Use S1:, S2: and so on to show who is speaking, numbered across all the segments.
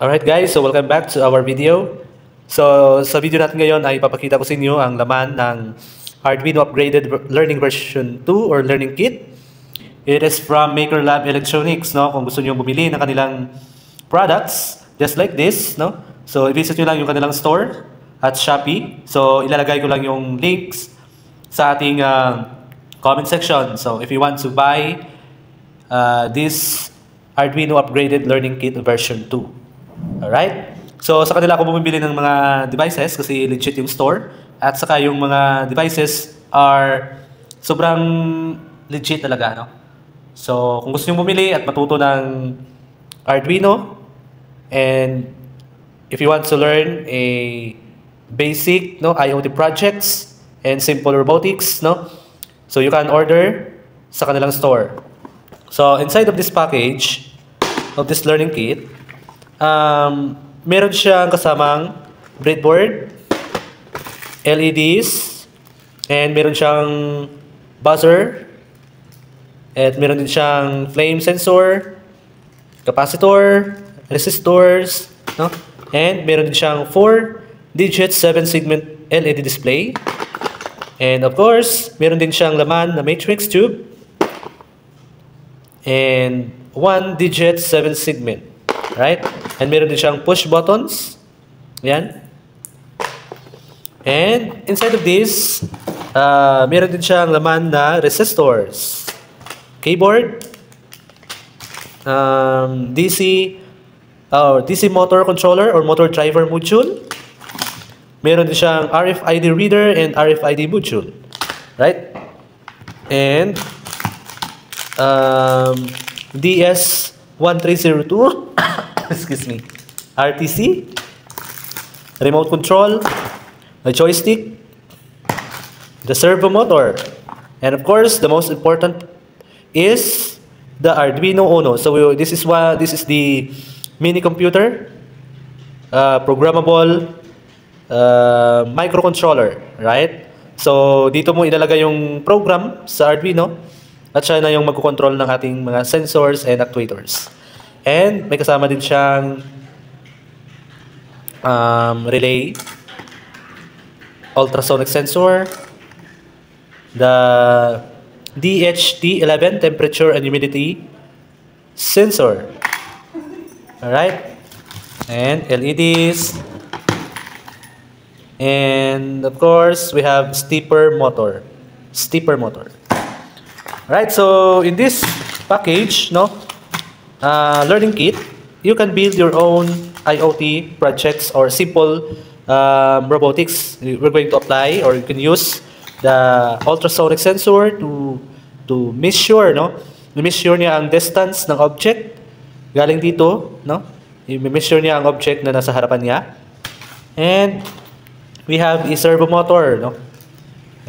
S1: Alright guys, so welcome back to our video. So sa video natin ngayon ay papakita ko sa inyo ang laman ng Arduino Upgraded Learning Version 2 or Learning Kit. It is from Maker Lab Electronics, no? Kung gusto niyo bumili ng kanilang products, just like this, no? So i-visit niyo lang yung kanilang store at Shopee. So ilalagay ko lang yung links sa ating comment section. So if you want to buy this Arduino Upgraded Learning Kit version 2. Alright? So, sa kanila ako bumibili ng mga devices kasi legit yung store. At saka yung mga devices are sobrang legit talaga, no? So, kung gusto nyo bumili at matuto ng Arduino, and if you want to learn a basic IoT projects and simple robotics, no? So, you can order sa kanilang store. So, inside of this package of this learning kit, meron siyang kasamang breadboard, LEDs, and meron siyang buzzer, at meron din siyang flame sensor, capacitor, resistors, no? And meron din siyang 4-digit 7-segment LED display. And of course, meron din siyang laman na matrix tube and 1-digit 7-segment. Right? And meron din siyang push buttons. Yan. And inside of this, meron din siyang laman na resistors, keyboard, DC motor controller or motor driver module. Meron din siyang RFID reader and RFID module. Right? And DS1302 excuse me, RTC, remote control, a joystick, the servo motor, and of course the most important is the Arduino Uno. So this is the mini computer, programmable microcontroller, right? So dito mo ilalagay yung program sa Arduino at siya na yung magkocontrol ng ating mga sensors and actuators. And may kasama din siyang relay, ultrasonic sensor, the DHT11 temperature and humidity sensor. Alright? And LEDs. And of course, we have stepper motor. Alright, so in this package, learning kit, you can build your own IoT projects or simple robotics. We're going to apply, or you can use the ultrasonic sensor to measure, i-measure niya ang distance ng object galing dito, i-measure niya ang object na nasa harapan niya. And we have a servo motor,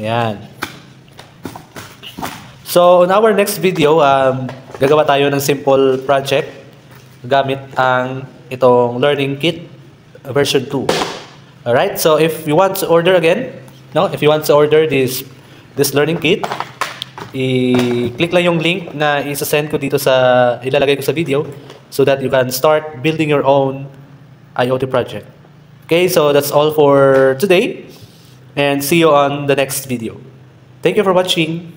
S1: Ayan. So, on our next video, gagawa tayo ng simple project gamit ang itong learning kit version 2. Alright, so if you want to order again, if you want to order this learning kit, i-click lang yung link na isa-send ko dito ilalagay ko sa video so that you can start building your own IoT project. Okay, so that's all for today and see you on the next video. Thank you for watching.